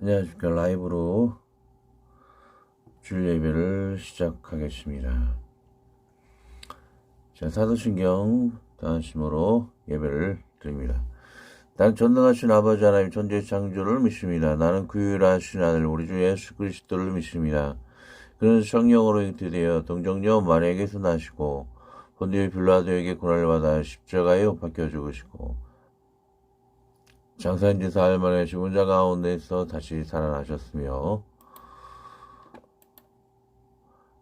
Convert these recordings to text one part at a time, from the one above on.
안녕하십니까. 라이브로 주일 예배를 시작하겠습니다. 자, 사도신경 단심으로 예배를 드립니다. 난 전능하신 아버지 하나님 천지의 창조를 믿습니다. 나는 그 유일하신 아들 우리 주 예수 그리스도를 믿습니다. 그는 성령으로 잉태되어 동정녀 마리아에게서 나시고 본디오 빌라도에게 고난을 받아 십자가에 못 박혀 죽으시고 장사한 지 사흘 만에 죽은 자 가운데서 다시 살아나셨으며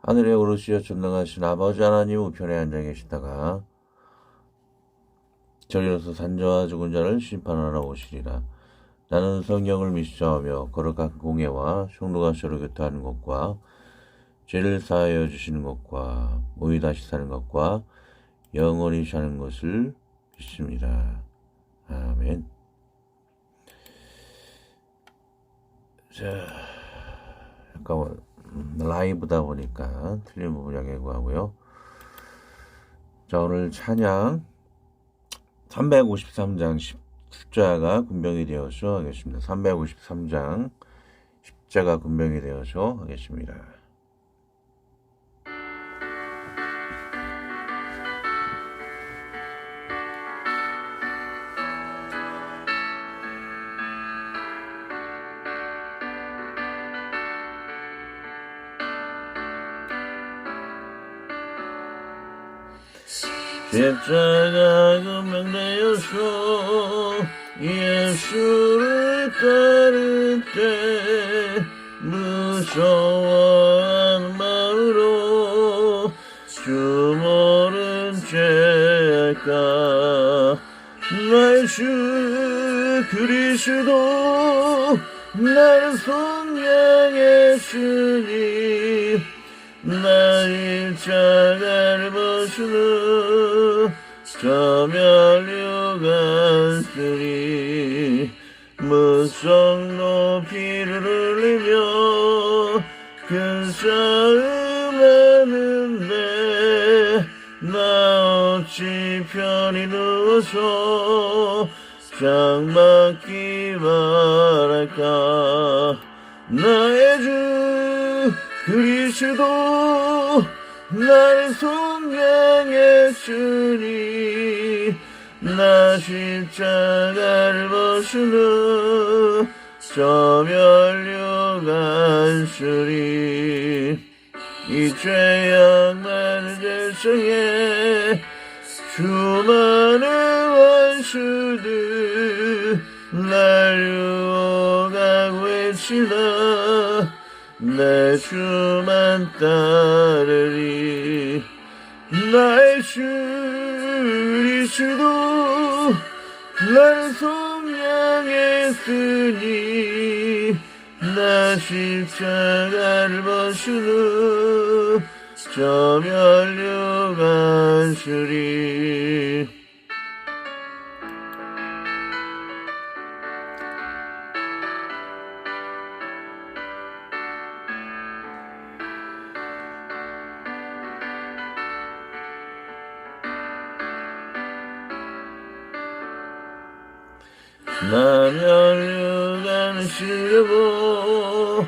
하늘에 오르시어 전능하신 아버지 하나님 우편에 앉아 계시다가 저리로서 산자와 죽은 자를 심판하러 오시리라. 나는 성령을 믿사오며 거룩한 공예와 성도가 서로 교통하는 것과 죄를 사하여 주시는 것과 몸이 다시 사는 것과 영원히 사는 것을 믿습니다. 아멘. 자, 잠깐만, 라이브다 보니까 틀린 부분 양해 구하고요. 자, 오늘 찬양 353장 십자가 군병이 되어서 하겠습니다. 353장 십자가 군병이 되어서 하겠습니다. 십자가 군병되어서 예수를 따를 때 무서워한 마음으로 주 모른 죄할까 나의 주 그리스도 나를 속량했으니 나의 자가를 벗으는 저 멸류관쓰리 무성 높이를 흘리며 큰 싸움하는데 나 어찌 편히 누워서 장막기 바랄까 나의 주 그리스도 나를 속량했으니 나 십자가를 벗으는 저 멸류관쓰리 이 죄악 많은 세상에 수많은 원수들 날 유혹하고 외치다 내 주만 따르리 나의 주 그리스도 나를 속량했으니 나 십자가를 벗으는 저 멸류관쓰리 나 멸류관을 쓰려고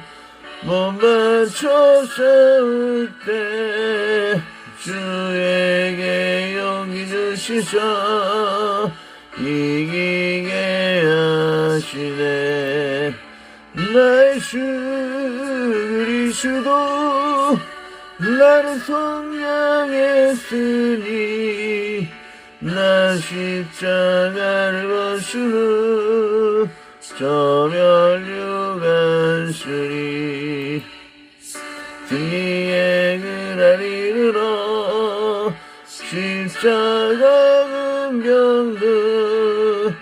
몸 바쳐 싸울 때 주에게 용기 주시사 이기게 하시네 나의 주 그리스도 나를 속량했으니 나 십자가를 벗으는 저 멸류관쓰리 승리의 그날 이르러 십자가 군병들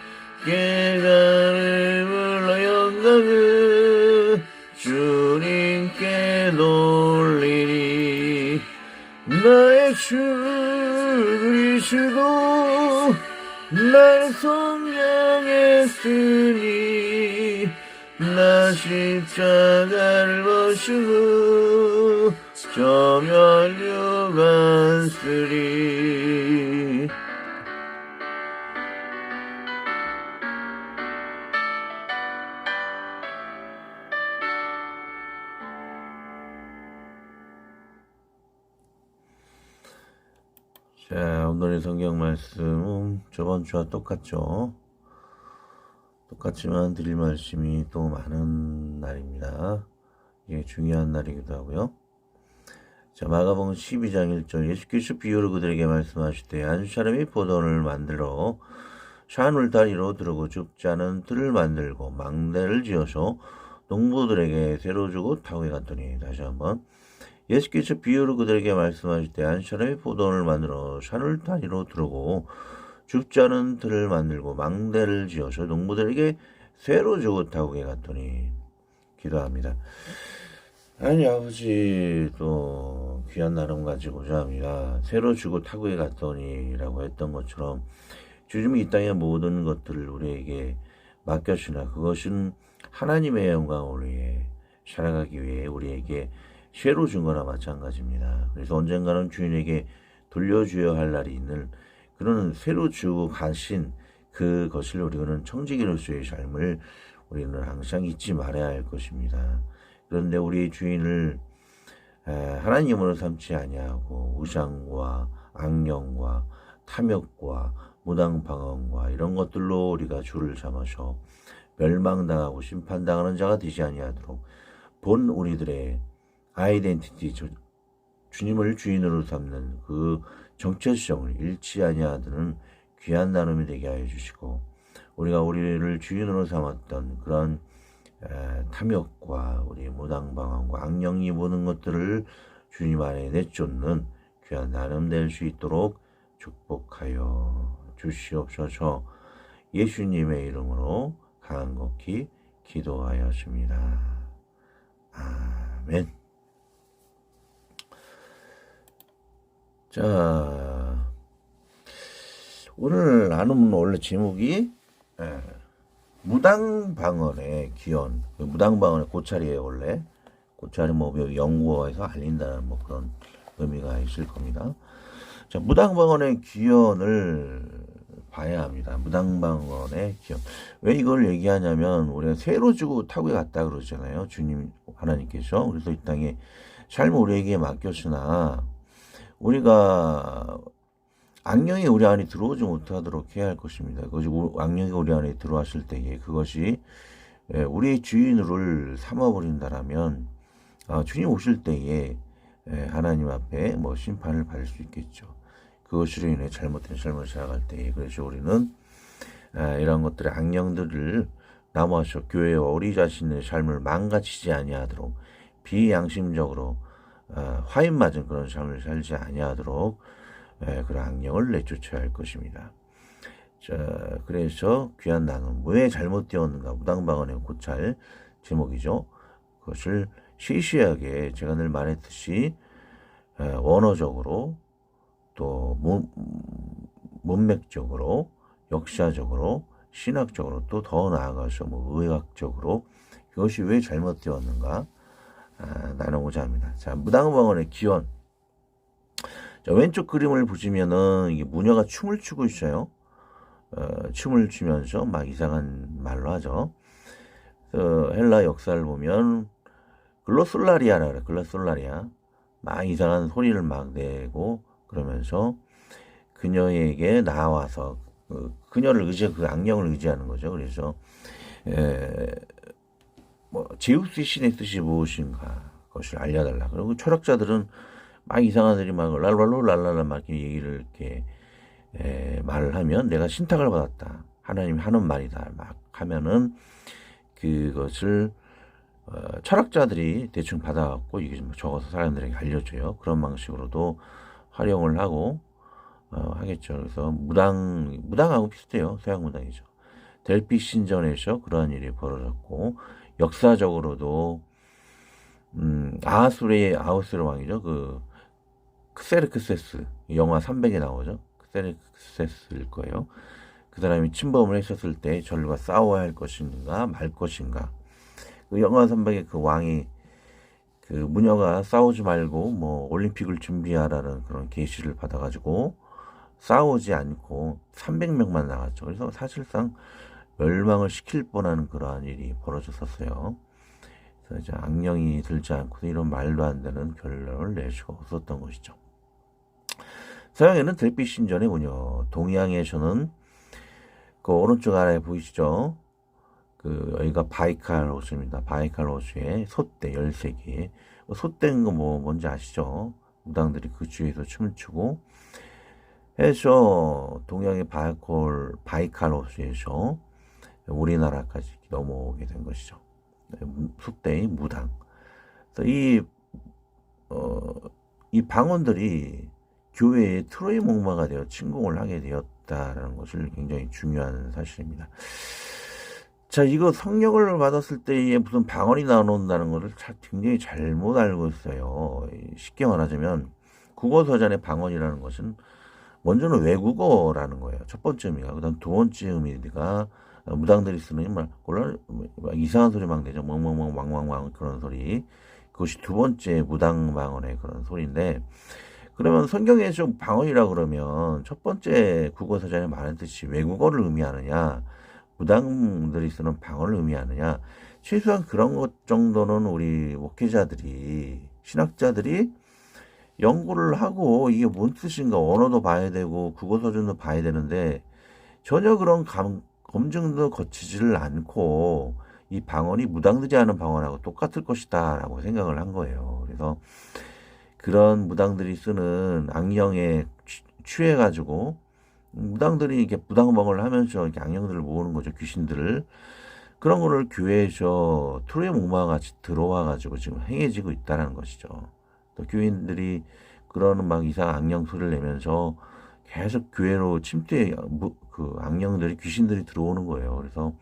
깨달을 불러 영광을 주님께 돌리리 나의 주 그리스도 날 속량했으니 나 십자가를 벗으는 저 멸류관쓰리 자, 오늘의 성경 말씀은 저번 주와 똑같죠. 똑같지만 드릴 말씀이 또 많은 날입니다. 이게 중요한 날이기도 하고요. 자, 마가복음 12장 1절 예수께서 비유로 그들에게 말씀하실 때 한 사람이 포도원을 만들어 샤눌 다리로 들고 줍지 않은 틀을 만들고 망대를 지어서 농부들에게 새로 주고 타고 갔더니 다시 한번 예수께서 비유로 그들에게 말씀하실 때 한 사람이 포도원을 만들어 샤눌 다리로 들고 줍지 않은 틀을 만들고 망대를 지어서 농부들에게 새로 주고 타고 갔더니 기도합니다. 아니 아버지 또 귀한 나름 가지고자 합니다. 새로 주고 타국에 갔더니라고 했던 것처럼 주님이 이 땅의 모든 것들을 우리에게 맡겨주나 그것은 하나님의 영광을 위해 살아가기 위해 우리에게 새로 준 거나 마찬가지입니다. 그래서 언젠가는 주인에게 돌려줘야 할 날이 있는 그런 새로 주고 가신 그것을 우리는 청지기로서의 삶을 우리는 항상 잊지 말아야 할 것입니다. 그런데 우리 주인을 하나님으로 삼지 아니하고 우상과 악령과 탐욕과 무당방언과 이런 것들로 우리가 주를 삼아서 멸망당하고 심판당하는 자가 되지 아니하도록 본 우리들의 아이덴티티 주님을 주인으로 삼는 그 정체성을 잃지 아니하는 귀한 나눔이 되게 하여 주시고 우리가 우리를 주인으로 삼았던 그런 탐욕과 우리 무당방언과 악령이 모든 것들을 주님 안에 내쫓는 귀한 나눔 될 수 있도록 축복하여 주시옵소서. 예수님의 이름으로 간곡히 기도하였습니다. 아멘. 자, 오늘 나누는 원래 제목이 무당방언의 기원, 무당방언의 고찰이에요. 원래 고찰이 뭐 영구어에서 알린다는 뭐 그런 의미가 있을 겁니다. 자, 무당방언의 기원을 봐야 합니다. 무당방언의 기원. 왜 이걸 얘기하냐면 우리가 새로 주고 타국에 갔다 그러잖아요. 주님 하나님께서. 그래서 이 땅에 삶을 우리에게 맡겼으나 우리가 악령이 우리 안에 들어오지 못하도록 해야 할 것입니다. 그것이 악령이 우리 안에 들어왔을 때에 그것이 우리의 주인을 삼아버린다라면 주님 오실 때에 하나님 앞에 뭐 심판을 받을 수 있겠죠. 그것으로 인해 잘못된 삶을 살아갈 때에 그래서 우리는 이런 것들의 악령들을 남아서 교회와 우리 자신의 삶을 망가지지 아니하도록 비양심적으로 화인 맞은 그런 삶을 살지 아니하도록 그런 악령을 내쫓아야 할 것입니다. 자, 그래서 귀한 나눔 왜 잘못되었는가 무당방언의 고찰 제목이죠. 그것을 시시하게 제가 늘 말했듯이 원어적으로 또 문맥적으로 역사적으로 신학적으로 또 더 나아가서 뭐 의학적으로 그것이 왜 잘못되었는가 나누고자 합니다. 자, 무당방언의 기원. 자, 왼쪽 그림을 보시면은 이게 무녀가 춤을 추고 있어요. 춤을 추면서 막 이상한 말로 하죠. 헬라 역사를 보면 글로솔라리아라 그래. 글로솔라리아. 막 이상한 소리를 막 내고 그러면서 그녀에게 나와서 그녀를 그 악령을 의지하는 거죠. 그래서 뭐 제우스의 신의 뜻이 무엇인가 그것을 알려달라. 그리고 철학자들은 막 이상한 들이 막 랄랄랄랄라 막 얘기를 이렇게 말을 하면 내가 신탁을 받았다. 하나님이 하는 말이다. 막 하면은 그것을 철학자들이 대충 받아갖고 이게 좀 적어서 사람들에게 알려줘요. 그런 방식으로도 활용을 하고 하겠죠. 그래서 무당하고 비슷해요. 서양 무당이죠. 델피 신전에서 그러한 일이 벌어졌고 역사적으로도 아하수르 왕이죠. 그 크세르크세스 영화 300에 나오죠. 크세르크세스일 거예요. 그 사람이 침범을 했었을 때 저들과 싸워야 할 것인가 말 것인가. 그 영화 300에 그 왕이 그 무녀가 싸우지 말고 뭐 올림픽을 준비하라는 그런 계시를 받아가지고 싸우지 않고 300명만 나갔죠. 그래서 사실상 멸망을 시킬 뻔한 그러한 일이 벌어졌었어요. 그래서 이제 악령이 들지 않고 이런 말도 안 되는 결론을 낼 수가 없었던 것이죠. 서양에는 달빛 신전이군요. 동양에서는 그 오른쪽 아래 보이시죠? 여기가 바이칼 호수입니다. 바이칼 호수에 솥대 13개. 솥대는 거 뭔지 아시죠? 무당들이 그 주위에서 춤을 추고 해서 동양의 바이칼 호수에서 우리나라까지 넘어오게 된 것이죠. 솥대의 무당. 이 방언들이 교회의 트로이 목마가 되어 침공을 하게 되었다는 것을 굉장히 중요한 사실입니다. 자, 이거 성령을 받았을 때에 무슨 방언이 나온다는 것을 굉장히 잘못 알고 있어요. 쉽게 말하자면 국어서전의 방언이라는 것은 먼저는 외국어라는 거예요. 첫 번째 의미가. 그 다음 두 번째 의미가 무당들이 쓰는 이상한 소리 막 내죠. 멍멍멍 왕왕왕 그런 소리. 그것이 두 번째 무당 방언의 그런 소리인데, 그러면 성경에서 방언이라 그러면 첫 번째 국어서전에 말했듯이 외국어를 의미하느냐, 무당들이 쓰는 방언을 의미하느냐, 최소한 그런 것 정도는 우리 목회자들이, 신학자들이 연구를 하고 이게 뭔 뜻인가 언어도 봐야 되고 국어서전도 봐야 되는데 전혀 그런 검증도 거치지를 않고 이 방언이 무당들이 하는 방언하고 똑같을 것이다 라고 생각을 한 거예요. 그래서 그런 무당들이 쓰는 악령에 취해가지고 무당들이 이렇게 무당방언을 하면서 이렇게 악령들을 모으는 거죠. 귀신들을. 그런 거를 교회에서 트로이 목마가 같이 들어와가지고 지금 행해지고 있다는 것이죠. 또 교인들이 그러는 막 이상한 악령 소리를 내면서 계속 교회로 그 악령들이, 귀신들이 들어오는 거예요. 그래서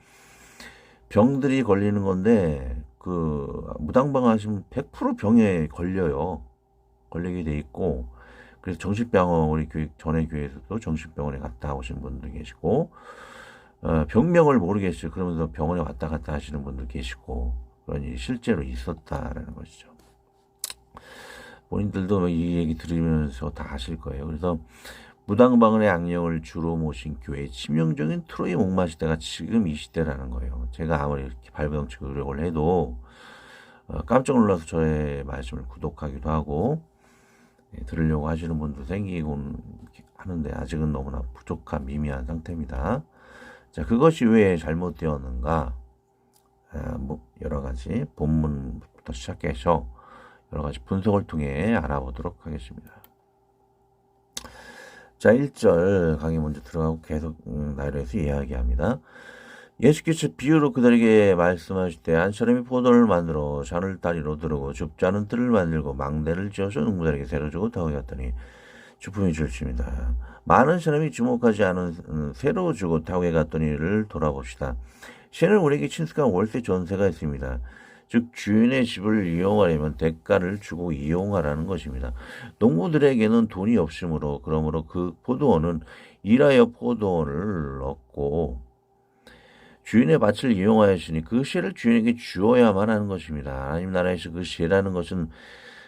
병들이 걸리는 건데, 그 무당방 하시면 100% 병에 걸리게 돼 있고, 그래서 정신병원, 우리 전에 교회에서도 정신병원에 갔다 오신 분들 계시고, 병명을 모르겠어요. 그러면서 병원에 왔다 갔다 하시는 분들 계시고, 그런 일이 실제로 있었다라는 것이죠. 본인들도 이 얘기 들으면서 다 아실 거예요. 그래서 무당방언의 악령을 주로 모신 교회의 치명적인 트로이 목마 시대가 지금 이 시대라는 거예요. 제가 아무리 이렇게 발버둥치 노력을 해도 깜짝 놀라서 저의 말씀을 구독하기도 하고 들으려고 하시는 분도 생기곤 하는데 아직은 너무나 부족한 미미한 상태입니다. 자, 그것이 왜 잘못되었는가? 여러 가지 본문부터 시작해서 여러 가지 분석을 통해 알아보도록 하겠습니다. 자, 1절 강의 먼저 들어가고 계속 나열해서 이야기합니다. 예수께서 비유로 그들에게 말씀하실 때 한 사람이 포도를 만들어 잔을 다리로 두르고 줍지 않은 뜰을 만들고 망대를 지어서 농부들에게 새로 주고 타오게 갔더니 주품이 줄칩니다. 많은 사람이 주목하지 않은 새로 주고 타오게 갔더니를 돌아봅시다. 새는 우리에게 친숙한 월세 전세가 있습니다. 즉 주인의 집을 이용하려면 대가를 주고 이용하라는 것입니다. 농부들에게는 돈이 없으므로 그러므로 그 포도원은 일하여 포도원을 얻고 주인의 밭을 이용하였으니 그 씨를 주인에게 주어야만 하는 것입니다. 하나님 나라에서 그 씨라는 것은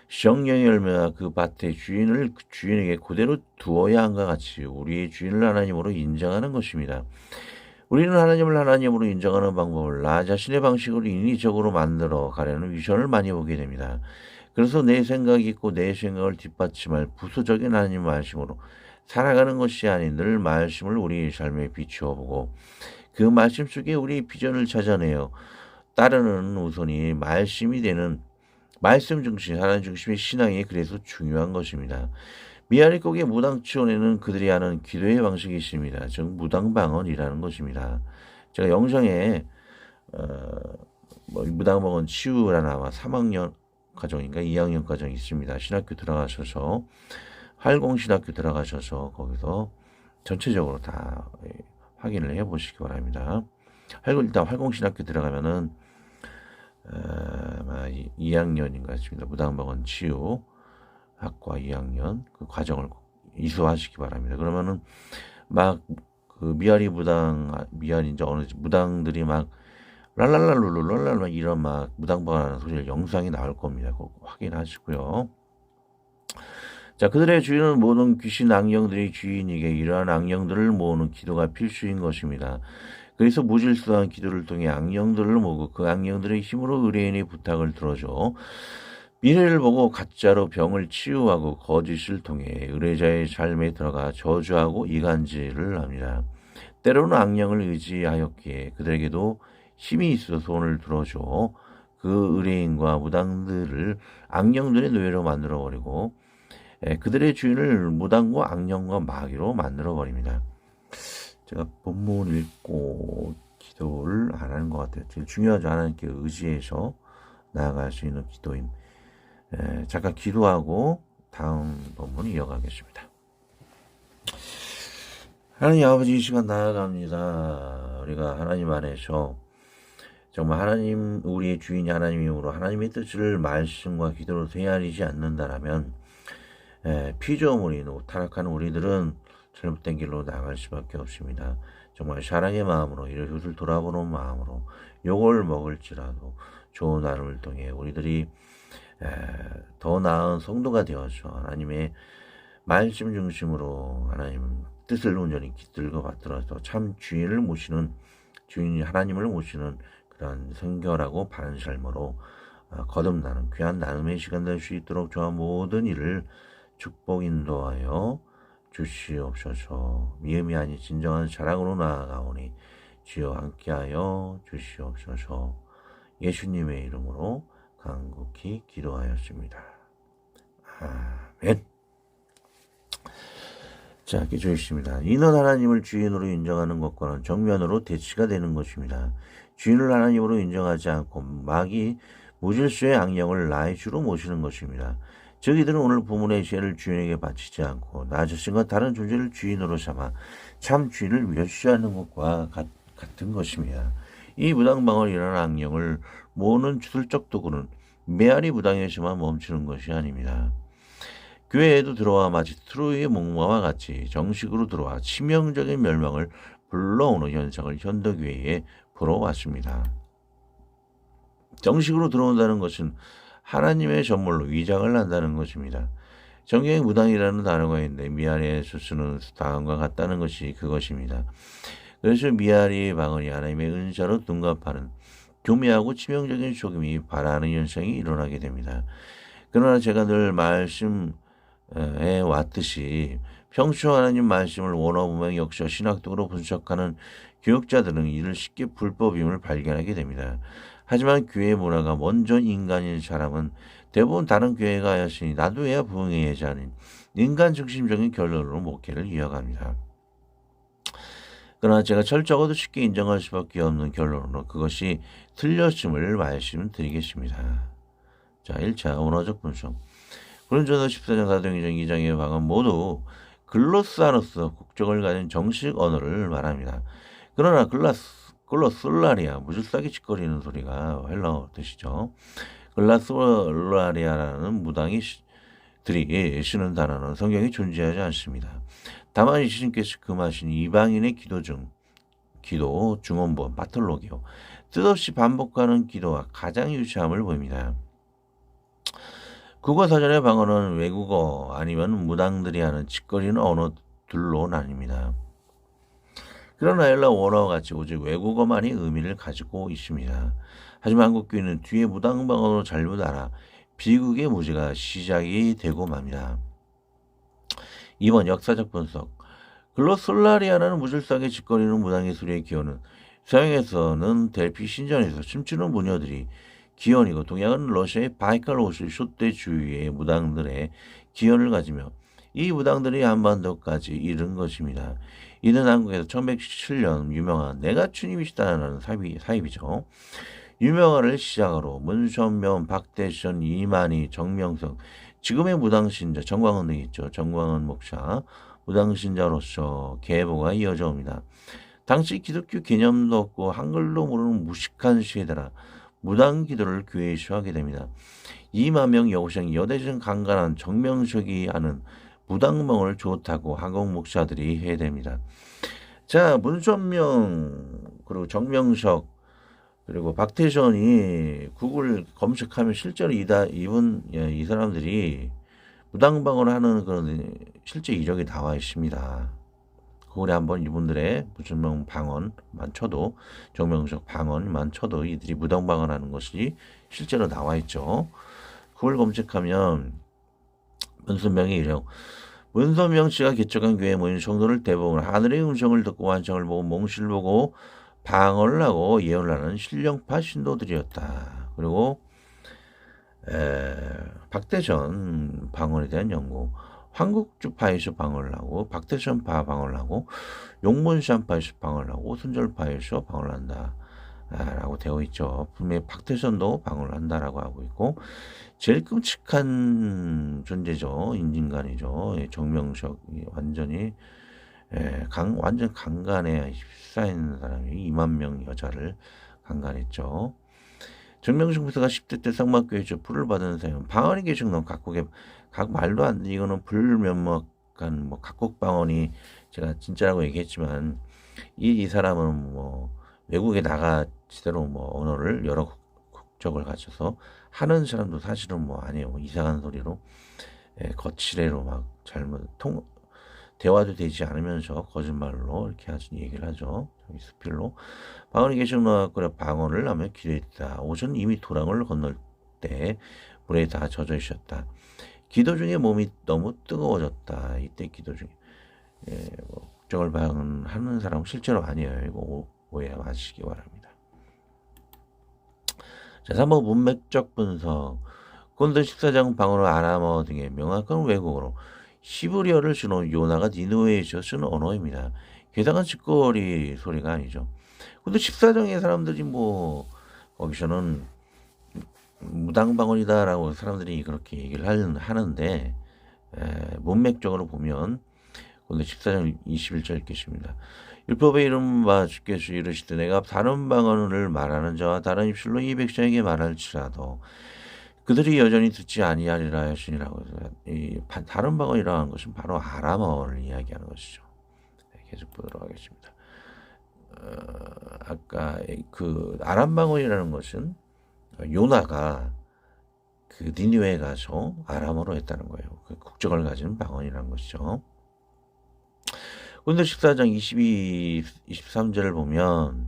성령의 열매가 그 밭의 주인을 주인에게 그대로 두어야 한과 같이 우리의 주인을 하나님으로 인정하는 것입니다. 우리는 하나님을 하나님으로 인정하는 방법을 나 자신의 방식으로 인위적으로 만들어 가려는 위선을 많이 보게 됩니다. 그래서 내 생각이 있고 내 생각을 뒷받침할 부수적인 하나님 말씀으로 살아가는 것이 아닌 늘 말씀을 우리 삶에 비추어 보고 그 말씀 속에 우리 비전을 찾아내어 따르는 우선이 말씀이 되는 말씀 중심, 하나님 중심의 신앙이 그래서 중요한 것입니다. 미아리곡의 무당 치원에는 그들이 하는 기도의 방식이 있습니다. 즉 무당방언이라는 것입니다. 제가 영상에 무당방언 치유라는 아마 3학년 과정인가 2학년 과정이 있습니다. 신학교 들어가셔서 활공신학교 들어가셔서 거기서 전체적으로 다 확인을 해보시기 바랍니다. 일단 활공신학교 들어가면은 2학년인 것 같습니다. 무당방언 치유 학과 2학년 그 과정을 이수하시기 바랍니다. 그러면은 막 그 미아리 이제 어느 무당들이 막 랄랄랄룰랄랄 이런 막 무당방언하는 소리를 영상이 나올 겁니다. 그거 확인하시고요. 자, 그들의 주인은 모든 귀신 악령들의 주인에게 이러한 악령들을 모으는 기도가 필수인 것입니다. 그래서 무질서한 기도를 통해 악령들을 모으고 그 악령들의 힘으로 의뢰인의 부탁을 들어줘 미래를 보고 가짜로 병을 치유하고 거짓을 통해 의뢰자의 삶에 들어가 저주하고 이간질을 합니다. 때로는 악령을 의지하였기에 그들에게도 힘이 있어 손을 들어줘 그 의뢰인과 무당들을 악령들의 노예로 만들어버리고 그들의 주인을 무당과 악령과 마귀로 만들어버립니다. 제가 본문 읽고 기도를 안 하는 것 같아요. 제일 중요하지 하나님께 의지해서 나아갈 수 있는 기도임. 잠깐 기도하고 다음 본문 이어가겠습니다. 하나님 아버지, 이 시간 나아갑니다. 우리가 하나님 안에서 정말 하나님, 우리의 주인이 하나님이므로 하나님의 뜻을 말씀과 기도로 헤아리지 않는다라면 피조물인 타락한 우리들은 잘못된 길로 나갈 수밖에 없습니다. 정말 사랑의 마음으로 이를 돌아보는 마음으로 욕을 먹을지라도 좋은 나눔을 통해 우리들이 더 나은 성도가 되어서 하나님의 말씀 중심으로 하나님 뜻을 온전히 깃들고 받들어서 참 주인을 모시는, 주인 하나님을 모시는 그런 성결하고 바른 삶으로 거듭나는 귀한 나눔의 시간 될 수 있도록 저와 모든 일을 축복 인도하여 주시옵소서. 미움이 아닌 진정한 사랑으로 나아가오니 주여 함께하여 주시옵소서. 예수님의 이름으로 간곡히 기도하였습니다. 아멘. 자, 기도했습니다. 이는 하나님을 주인으로 인정하는 것과는 정면으로 대치가 되는 것입니다. 주인을 하나님으로 인정하지 않고 마귀 무질서의 악령을 나의 주로 모시는 것입니다. 즉 이들은 오늘 본문의 죄를 주인에게 바치지 않고 나 자신과 다른 존재를 주인으로 삼아 참 주인을 멸시하는 것과 같은 것입니다. 이 무당방을 일어난 악령을 모으는 슬쩍 도구는 메아리 무당에서만 멈추는 것이 아닙니다. 교회에도 들어와 마치 트로이의 목마와 같이 정식으로 들어와 치명적인 멸망을 불러오는 현상을 현대교회에 불어왔습니다. 정식으로 들어온다는 것은 하나님의 전물로 위장을 한다는 것입니다. 성경에 무당이라는 단어가 있는데 미아리에서 쓰는 당과 같다는 것이 그것입니다. 그래서 미아리의 방언이 하나님의 은사로 둔갑하는 교묘하고 치명적인 속임이 발하는 현상이 일어나게 됩니다. 그러나 제가 늘 말씀해 왔듯이 평소 하나님 말씀을 원어문명 역사 신학적으로 분석하는 교육자들은 이를 쉽게 불법임을 발견하게 됩니다. 하지만 교회 문화가 먼저 인간인 사람은 대부분 다른 교회가 하였으니 나도 해야 부응해야지 하는 인간 중심적인 결론으로 목회를 이어갑니다. 그러나 제가 철저하고도 쉽게 인정할 수밖에 없는 결론으로 그것이 틀렸음을 말씀드리겠습니다. 자, 1차 원어적 분석. 고린도전서 14장 4장 2장의 방은 모두 글로스아로서 국적을 가진 정식 언어를 말합니다. 그러나 글로솔라리아, 무질서하게 짓거리는 소리가 헬라어 뜻이죠. 글라솔라리아라는 무당이들이 쓰는 단어는 성경에 존재하지 않습니다. 다만 예수님께서 금하신 이방인의 기도 중언부, 바톨로기오, 뜻없이 반복하는 기도와 가장 유사함을 보입니다. 국어사전의 방언은 외국어 아니면 무당들이 하는 짓거리는 언어들로 나뉩니다. 그러나 헬라 원어와 같이 오직 외국어만이 의미를 가지고 있습니다. 하지만 한국교회는 뒤에 무당방언으로 잘못 알아 비극의 무지가 시작이 되고 맙니다. 2번 역사적 분석. 글로솔라리아라는 무질서하게 짓거리는 무당의 소리의 기원은 서양에서는 델피 신전에서 춤추는 무녀들이 기원이고 동양은 러시아의 바이칼 호수 쇼떼 주위의 무당들의 기원을 가지며 이 무당들이 한반도까지 이른 것입니다. 이는 한국에서 1917년 유명한 내가 주님이시다라는 사입이죠. 유명화를 시작으로 문선명, 박대선, 이만희, 정명석, 지금의 무당신자 정광훈 등이 있죠. 정광훈 목사, 무당신자로서 계보가 이어져 옵니다. 당시 기독교 개념도 없고 한글도 모르는 무식한 시대라 무당 기도를 교회에 수하게 됩니다. 2만 명 여고생 여대생 강간한 정명석이 하는 무당멍을 좋다고 한국 목사들이 해야 됩니다. 자, 문선명 그리고 정명석 그리고 박태선이 구글 검색하면 실제로 이 사람들이 무당방언을 하는 그런 실제 이력이 나와 있습니다. 구글에 한번 이분들의 문선명 방언만 쳐도 정명석 방언만 쳐도 이들이 무당방언하는 것이 실제로 나와 있죠. 그걸 검색하면 문선명이 이래요. 문선명 씨가 개척한 교회에 모인 성도를 대부분 하늘의 음성을 듣고 환상을 보고 몽실을 보고 방언을 하고 예언을 하는 신령파 신도들이었다. 그리고 박대선 방언에 대한 연구, 황국주파에서 방언을 하고 박대선파 방언을 하고 용문산파에서 방언을 하고 오순절파에서 방언을 한다. 라고 되어 있죠. 분명히 박태선도 방언을 한다라고 하고 있고, 제일 끔찍한 존재죠. 인간이죠. 정명석, 완전히, 완전 강간에 휩싸인 사람이 2만 명 여자를 강간했죠. 정명석 부사가 10대 때 성막교회에서 불을 받은 사람, 방언이 계속 너무 각 말도 안 돼. 이거는 불면목한, 각국 방언이 제가 진짜라고 얘기했지만, 이 사람은 외국에 나가 제대로 언어를 여러 국적을 가져서 하는 사람도 사실은 아니에요. 이상한 소리로 거칠애로 막 잘못 대화도 되지 않으면서 거짓말로 이렇게 얘기를 하죠. 저기 스필로 방언이 계속 나왔고 방언을 하며 기도했다. 옷은 이미 도랑을 건널 때 물에 다 젖어 있었다. 기도 중에 몸이 너무 뜨거워졌다. 이때 기도 중에 국적을 방언하는 사람은 실제로 아니에요. 이거 오해 마시기 바랍니다. 자, 3번 문맥적 분석. 곤도 14장 방언을 아람어 등의 명확한 외국어로 히브리어를 쓰는 요나가 니누에서 쓰는 언어입니다. 게다가 짓거리 소리가 아니죠. 근데 14장의 사람들이 거기서는 무당방언이다라고 사람들이 그렇게 얘기를 하는데 문맥적으로 보면 곤도 14장 21절 읽겠습니다. 율법의 이름 바 주께서 이르시되 내가 다른 방언을 말하는 자와 다른 입술로 이 백성에게 말할지라도 그들이 여전히 듣지 아니하리라 하시니라고 해서 이 다른 방언이라는 것은 바로 아람어를 이야기하는 것이죠. 계속 보도록 하겠습니다. 아까 그 아람 방언이라는 것은 요나가 그 니느웨에 가서 아람어로 했다는 거예요. 그 국적을 가진 방언이라는 것이죠. 곤도 14장 22, 23절을 보면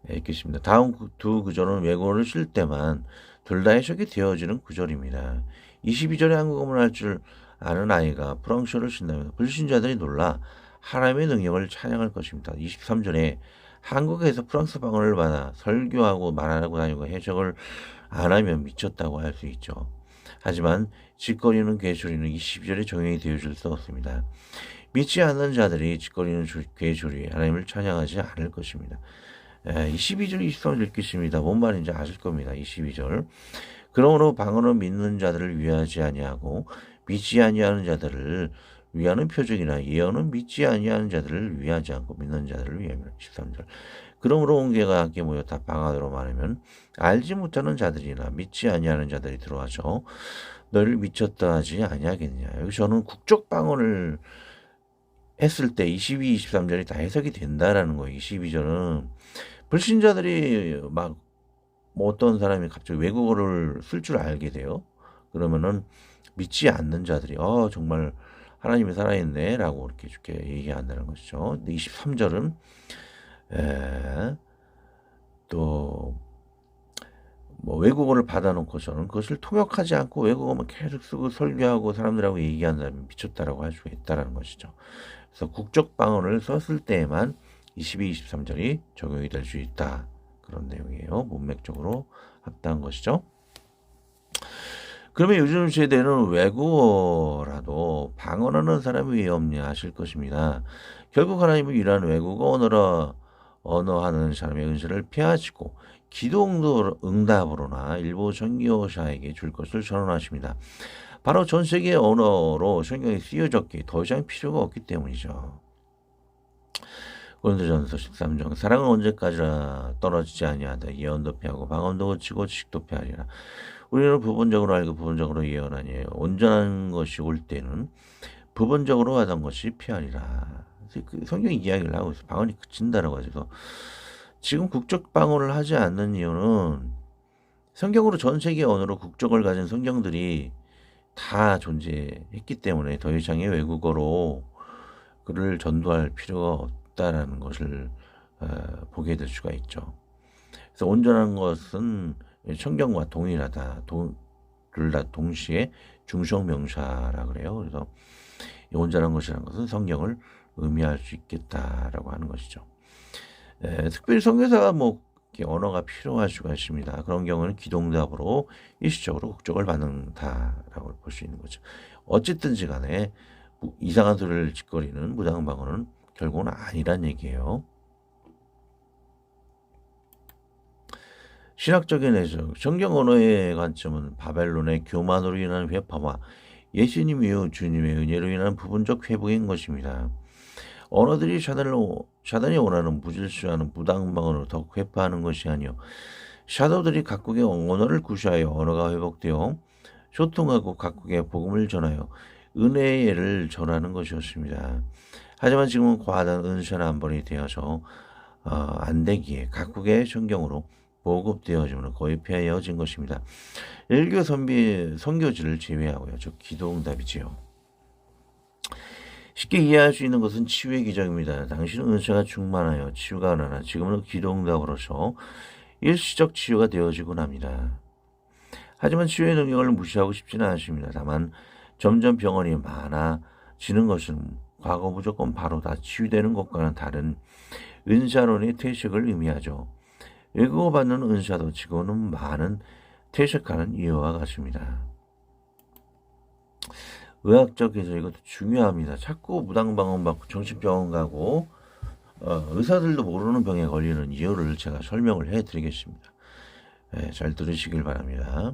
읽겠습니다. 다음 두 구절은 외국어를 쓸 때만 둘 다 해석이 되어지는 구절입니다. 22절에 한국어를 할 줄 아는 아이가 프랑스어를 쓴다면 불신자들이 놀라 하나님의 능력을 찬양할 것입니다. 23절에 한국에서 프랑스 방언을 받아 설교하고 말하고 다니고 해석을 안 하면 미쳤다고 할 수 있죠. 하지만 짓거리는 괴소리는 22절에 적용이 되어질 수 없습니다. 믿지 않는 자들이 짓거리는 괴소리에 하나님을 찬양하지 않을 것입니다. 22절 23절 읽겠습니다. 뭔 말인지 아실 겁니다. 22절 그러므로 방언을 믿는 자들을 위하지 아니하고 믿지 아니하는 자들을 위하는 표적이나 예언은 믿지 아니하는 자들을 위하지 않고 믿는 자들을 위함이라. 13절 그러므로 온 교회가 함께 모여 다 방언으로 말하면 알지 못하는 자들이나 믿지 아니하는 자들이 들어와서 너를 미쳤다 하지 아니하겠느냐. 여기서는 국적 방언을 했을 때 22, 23절이 다 해석이 된다라는 거예요. 22절은 불신자들이 어떤 사람이 갑자기 외국어를 쓸 줄 알게 돼요. 그러면은 믿지 않는 자들이 정말 하나님이 살아있네 라고 이렇게 좋게 얘기한다는 것이죠. 근데 23절은 또 외국어를 받아놓고서는 그것을 통역하지 않고 외국어만 계속 쓰고 설교하고 사람들하고 얘기한다면 미쳤다라고 할 수가 있다는 것이죠. 그래서 국적 방언을 썼을 때에만 22, 23절이 적용이 될 수 있다. 그런 내용이에요. 문맥적으로 합당한 것이죠. 그러면 요즘 세대는 외국어라도 방언하는 사람이 왜 없냐 하실 것입니다. 결국 하나님은 이러한 외국어 언어하는 사람의 은혜를 피하시고 기도 응답으로나 일부 선교사에게 줄 것을 선언하십니다. 바로 전 세계 언어로 성경이 쓰여졌기에 더 이상 필요가 없기 때문이죠. 고린도전서 13장 사랑은 언제까지나 떨어지지 아니하다. 예언도 피하고 방언도 고치고 지식도 피하리라. 우리는 부분적으로 알고 부분적으로 예언하니 온전한 것이 올 때는 부분적으로 하던 것이 피하리라. 그 성경이 이야기를 하고 있어요. 방언이 그친다라고 하죠. 지금 국적 방언을 하지 않는 이유는 성경으로 전 세계 언어로 국적을 가진 성경들이 다 존재했기 때문에 더 이상의 외국어로 글을 전도할 필요가 없다라는 것을 보게 될 수가 있죠. 그래서 온전한 것은 성경과 동일하다. 둘 다 동시에 중성명사라 그래요. 그래서 온전한 것이라는 것은 성경을 의미할 수 있겠다라고 하는 것이죠. 특별히 선교사가 뭐 언어가 필요할 수가 있습니다. 그런 경우는 기동답으로 일시적으로 국적을 받는다라고 볼 수 있는 거죠. 어쨌든지 간에 이상한 소리를 짓거리는 무당방언은 결국은 아니란 얘기예요. 신학적인 해석, 성경 언어의 관점은 바벨론의 교만으로 인한 회파와 예수님 이후 주님의 은혜로 인한 부분적 회복인 것입니다. 언어들이 사단이 원하는 무질서하는 무당방언으로 더욱 회파하는 것이 아니요 샤도들이 각국의 언어를 구사하여 언어가 회복되어 소통하고 각국의 복음을 전하여 은혜의 예를 전하는 것이었습니다. 하지만 지금은 과다한 은사나 한번이 되어서 안 되기에 각국의 성경으로 보급되어지면 거의 폐하여진 것입니다. 일교 선교지를 제외하고요. 저 기도응답이지요. 쉽게 이해할 수 있는 것은 치유의 기적입니다. 당신은 은사가 충만하여 치유가 나나 지금은 기도응답으로서 일시적 치유가 되어지곤 합니다. 하지만 치유의 능력을 무시하고 싶지는 않습니다. 다만 점점 병원이 많아지는 것은 과거 무조건 바로 다 치유되는 것과는 다른 은사론의 퇴색을 의미하죠. 일구어받는 은사도 지금은 많은 퇴색하는 이유와 같습니다. 의학적에서 이것도 중요합니다. 자꾸 무당방언 받고 정신병원 가고 의사들도 모르는 병에 걸리는 이유를 제가 설명을 해드리겠습니다. 잘 들으시길 바랍니다.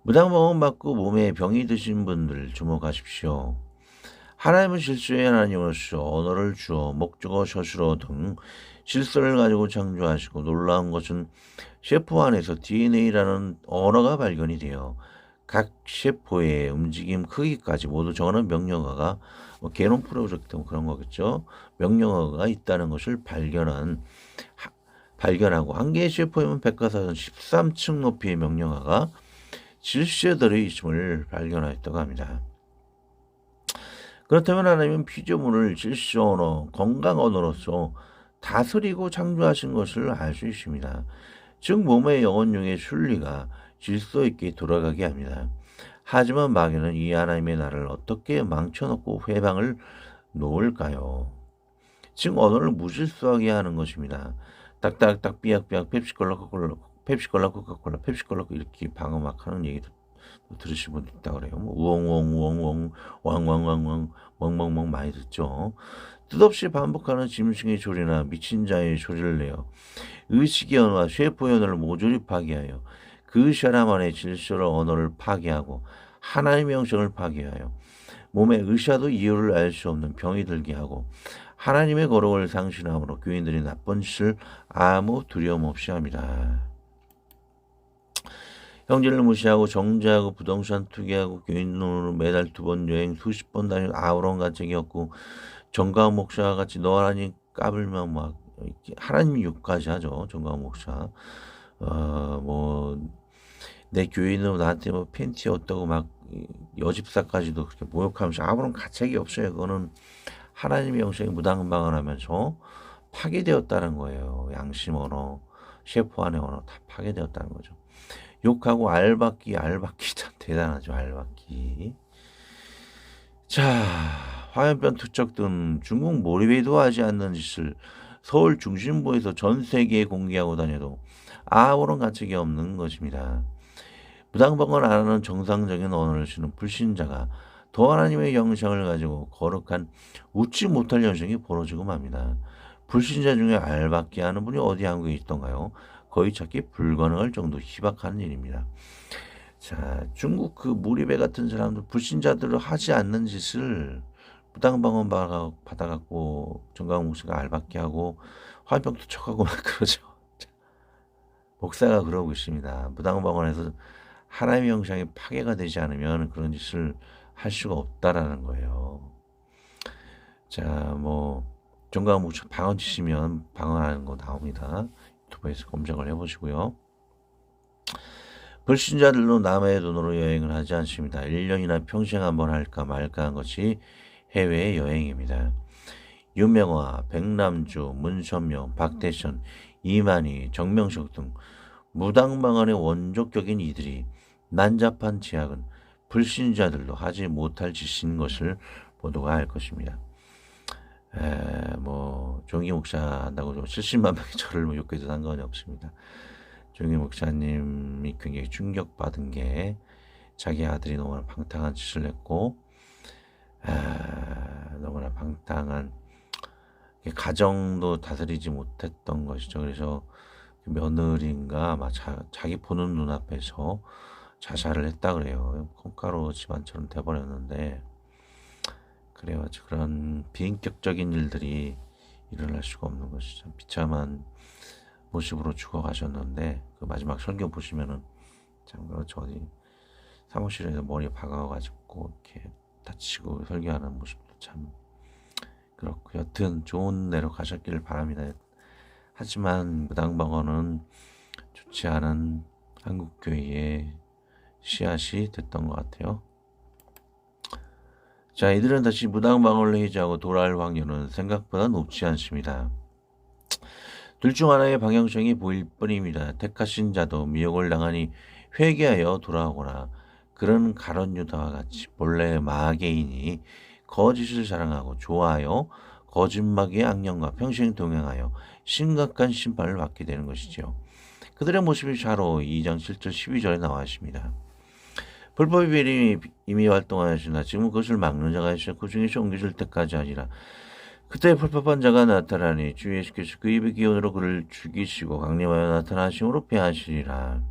무당방언 받고 몸에 병이 드신 분들 주목하십시오. 하나님은 실수의 하나님으로서 언어를 주어 목적어 서술어 등 질서를 가지고 창조하시고 놀라운 것은 세포 안에서 DNA라는 언어가 발견이 되어 각 세포의 움직임 크기까지 모두 정하는 명령어가 게놈 프로젝트 그런 거겠죠. 명령어가 있다는 것을 발견하고 한 개의 세포에는 백과사전 13층 높이의 명령어가 질서들이 있음을 발견하였다고 합니다. 그렇다면 하나님은 피조물을 질서 언어, 건강 언어로서 다스리고 창조하신 것을 알 수 있습니다. 즉 몸의 영혼중의 순리가 질서 있게 돌아가게 합니다. 하지만 마귀는 이 하나님의 나를 어떻게 망쳐놓고 회방을 놓을까요? 즉 언어를 무질서하게 하는 것입니다. 딱딱딱 삐약삐약 펩시콜라 코카콜라 펩시콜라 이렇게 방어 막 하는 얘기도 들으신 분 있다 그래요. 뭐 우엉우엉 왕왕왕왕 멍멍멍 많이 듣죠. 뜻없이 반복하는 짐승의 소리나 미친 자의 소리를 내어 의식의 언어와 쇠포의 언어를 모조리 파괴하여 그 사람 안의 질서를 언어를 파괴하고 하나님의 영성을 파괴하여 몸의 의사도 이유를 알 수 없는 병이 들게 하고 하나님의 거룩을 상실함으로 교인들이 나쁜 짓을 아무 두려움 없이 합니다. 형제를 무시하고 정죄하고 부동산 투기하고 교인 돈으로 매달 2번 여행 수십 번 다니고 아우런 가책이 없고 정가운 목사와 같이 너 하나님 까불면 막 하나님 욕까지 하죠. 정가운 목사. 내 교인은 나한테 뭐 팬티 어떠고 막 여집사까지도 그렇게 모욕하면서 아무런 가책이 없어요. 그거는 하나님의 영성이 무당방언하면서 파괴되었다는 거예요. 양심 언어, 셰프 안의 언어 다 파괴되었다는 거죠. 욕하고 알박기 참 대단하죠. 알박기. 자, 화염병 투척 등 중국 몰입에도 하지 않는 짓을 서울 중심부에서 전 세계에 공개하고 다녀도 아무런 가책이 없는 것입니다. 무당방언 안 하는 정상적인 언어를 쓰는 불신자가 더 하나님의 영성을 가지고 거룩한 웃지 못할 현상이 벌어지고 맙니다. 불신자 중에 알박기 하는 분이 어디 한국에 있던가요? 거의 찾기 불가능할 정도 희박한 일입니다. 자, 중국 그 무리배 같은 사람들 불신자들을 하지 않는 짓을 무당방언 받아갖고 정강 목사가 알박기 하고 화병 투척하고 막 그러죠. 목사가 그러고 있습니다. 무당방언에서 하나님의 영상이 파괴가 되지 않으면 그런 짓을 할 수가 없다라는 거예요. 자, 정강 목사 방언 치시면 방언하는 거 나옵니다. 유튜브에서 검색을 해보시고요. 불신자들도 남의 돈으로 여행을 하지 않습니다. 1년이나 평생 한번 할까 말까 한 것이 해외 여행입니다. 유명화, 백남주, 문선명, 박태선, 이만희, 정명석 등 무당방언의 원조격인 이들이 난잡한 제약은 불신자들도 하지 못할 짓인 것을 모두가 알 것입니다. 종기 목사 한다고 70만 명이 저를 욕해도 상관이 없습니다. 종기 목사님이 굉장히 충격받은 게 자기 아들이 너무나 방탕한 짓을 했고, 너무나 방탕한 가정도 다스리지 못했던 것이죠. 그래서 며느리인가 아마 자기 보는 눈앞에서 자살을 했다 그래요. 콩가루 집안처럼 돼버렸는데, 그래요. 그런 비인격적인 일들이 일어날 수가 없는 것이죠. 비참한 모습으로 죽어가셨는데, 그 마지막 설교 보시면은 참 그렇죠. 어디 사무실에서 머리 박아가지고 이렇게 다치고 설교하는 모습도 참 그렇고, 여튼 좋은 데로 가셨기를 바랍니다. 하지만 무당방언은 좋지 않은 한국교회의 씨앗이 됐던 것 같아요. 자, 이들은 다시 무당방언을 해제하고 돌아올 확률은 생각보다 높지 않습니다. 둘 중 하나의 방향성이 보일 뿐입니다. 택하신 자도 미혹을 당하니 회개하여 돌아오거나, 그런 가룟 유다와 같이 본래 마개인이 거짓을 자랑하고 좋아하여 거짓마귀의 악령과 평생 동행하여 심각한 심판을 받게 되는 것이죠. 그들의 모습이 좌로 2장 7절 12절에 나와 있습니다. 불법의 비엘이 이미 활동하였으나 지금 그것을 막는 자가 있어 그 중에서 옮겨질 때까지 하니라. 그때 불법한 자가 나타나니 주 예수께서 그 입의 기운으로 그를 죽이시고 강림하여 나타나심으로 패하시리라.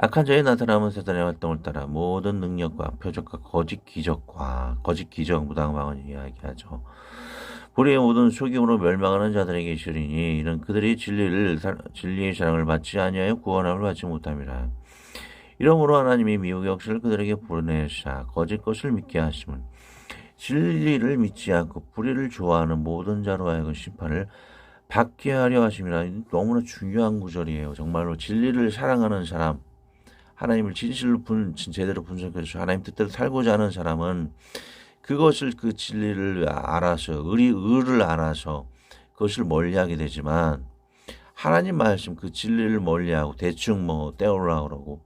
악한 자의 나타남은 사단의 활동을 따라 모든 능력과 표적과 거짓 기적 무당방언을 이야기하죠. 불의의 모든 속임으로 멸망하는 자들에게 있으리니 이는 그들이 진리의 사랑을 받지 아니하여 구원함을 받지 못함이라. 이러므로 하나님이 미혹의 역사를 그들에게 보내사 거짓 것을 믿게 하심은 진리를 믿지 않고 불의를 좋아하는 모든 자로 하여금 심판을 받게 하려 하심이라. 너무나 중요한 구절이에요. 정말로 진리를 사랑하는 사람, 하나님을 진실로 제대로 분석해서 하나님 뜻대로 살고자 하는 사람은 그것을, 그 진리를 알아서, 의를 알아서 그것을 멀리하게 되지만, 하나님 말씀 그 진리를 멀리하고 대충 떼오려고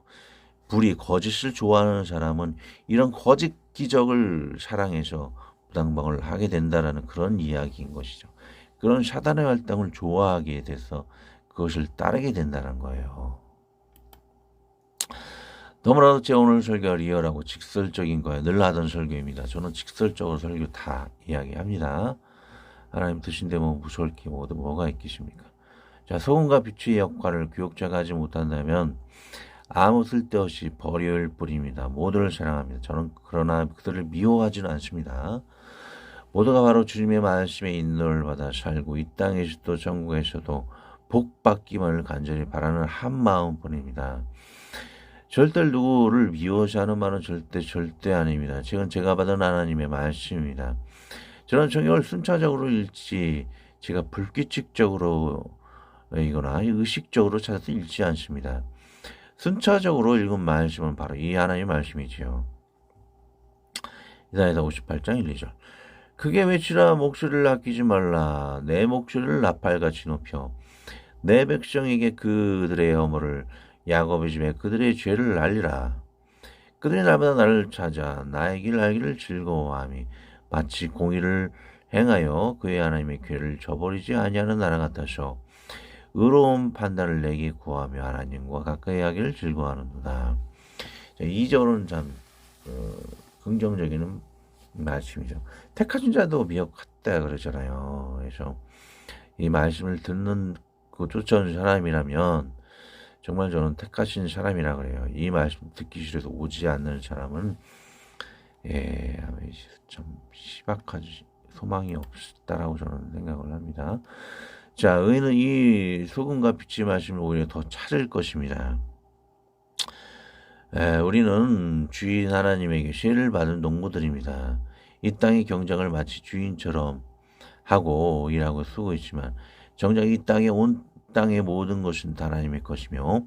그러고 거짓을 좋아하는 사람은 이런 거짓 기적을 사랑해서 무당방언을 하게 된다라는 그런 이야기인 것이죠. 그런 사단의 활동을 좋아하게 돼서 그것을 따르게 된다는 거예요. 너무나도 제 오늘 설교가 리얼하고 직설적인 거예요. 늘 하던 설교입니다. 저는 직설적으로 설교 다 이야기합니다. 하나님 뜻인데 무서울 게 뭐가 있겠습니까? 자, 소금과 빛의 역할을 교육자가 하지 못한다면 아무 쓸데없이 버릴 뿐입니다. 모두를 사랑합니다. 저는 그러나 그들을 미워하지는 않습니다. 모두가 바로 주님의 말씀에 인도를 받아 살고 이 땅에서도 전국에서도 복받기만을 간절히 바라는 한 마음뿐입니다. 절대 누구를 미워하지 않은 말은 절대 아닙니다. 지금 제가 받은 하나님의 말씀입니다. 저는 성경을 순차적으로 읽지, 제가 불규칙적으로 이거나 의식적으로 찾아서 읽지 않습니다. 순차적으로 읽은 말씀은 바로 이 하나님의 말씀이지요. 이사야 58장 1, 2절. 크게 외치라. 목소리를 아끼지 말라. 내 목소리를 나팔같이 높여 내 백성에게 그들의 허물을, 야곱의 집에 그들의 죄를 알리라. 그들이 날마다 나를 찾아 나의 길 알기를 즐거워하며 마치 공의를 행하여 그의 하나님의 궤를 저버리지 아니하는 나라 같아서 의로운 판단을 내게 구하며 하나님과 가까이 하기를 즐거워하는도다. 2절은 참 긍정적인 말씀이죠. 택하신 자도 미혹했다 그러잖아요. 그래서 이 말씀을 듣는 그 쫓아온 사람이라면 정말 저는 택하신 사람이라 그래요. 이 말씀 듣기 싫어서 오지 않는 사람은 좀 희박하지, 소망이 없다라고 저는 생각을 합니다. 자, 의인은 이 소금과 빛의 말씀을 오히려 더 찾을 것입니다. 우리는 주인 하나님에게 세를 받은 농부들입니다. 이 땅의 경작을 마치 주인처럼 하고 일하고 쓰고 있지만 정작 이 땅의 모든 것은 다 하나님의 것이며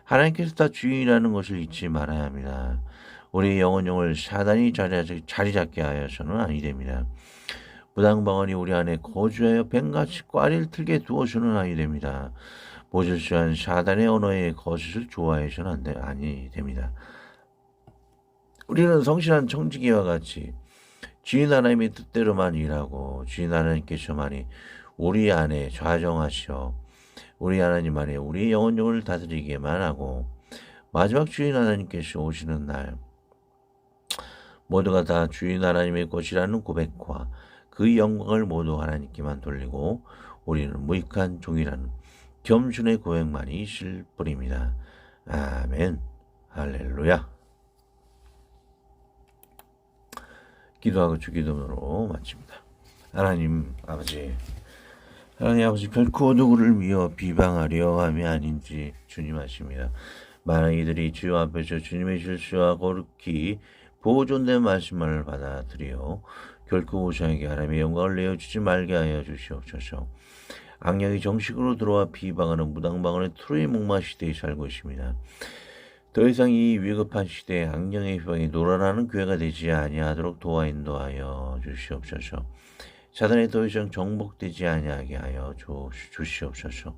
하나님께서 다 주인이라는 것을 잊지 말아야 합니다. 우리의 영혼을 사단이 자리 잡게 하여서는 아니 됩니다. 무당방언이 우리 안에 거주하여 뱀같이 꽈리를 틀게 두어서는 아니 됩니다. 모질수한 사단의 언어에 거짓을 좋아해서는 아니 됩니다. 우리는 성실한 청지기와 같이 주인 하나님의 뜻대로만 일하고 주인 하나님께서만이 우리 안에 좌정하시어 우리 하나님 안에 우리 영혼을 다스리게만 하고 마지막 주인 하나님께서 오시는 날 모두가 다 주인 하나님의 것이라는 고백과 그 영광을 모두 하나님께만 돌리고 우리는 무익한 종이라는 겸손의 고백만이 있을 뿐입니다. 아멘. 할렐루야. 기도하고 주기도문으로 마칩니다. 하나님 아버지 결코 누구를 미워 비방하려 함이 아닌지 주님 아십니다. 많은 이들이 주 앞에서 주님의 실수와 거룩히 보존된 말씀을 받아들여 결코 우상에게 하나님의 영광을 내어주지 말게 하여 주시옵소서. 악령이 정식으로 들어와 비방하는 무당방언의 트로이 목마 시대에 살고 있습니다. 더 이상 이 위급한 시대에 악령의 비방이 놀아나는 교회가 되지 아니하도록 도와 인도하여 주시옵소서. 사단에 더 이상 정복되지 아니하게 하여 주시옵소서.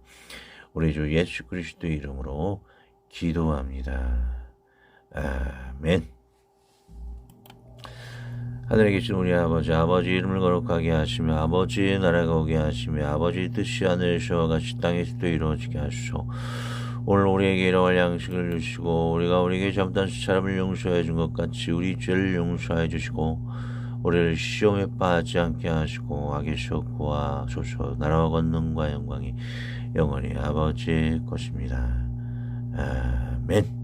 우리 주 예수 그리스도의 이름으로 기도합니다. 아멘. 하늘에 계신 우리 아버지 이름을 거룩하게 하시며 아버지의 나라가 오게 하시며 아버지의 뜻이 하늘에서와 같이 땅에서도 이루어지게 하시소. 오늘 우리에게 일용할 양식을 주시고 우리가 우리에게 잘못한 사람을 용서해 준 것 같이 우리 죄를 용서해 주시고 우리를 시험에 빠지지 않게 하시고 악에서 구하소서. 나라와 권능과 영광이 영원히 아버지의 것입니다. 아멘.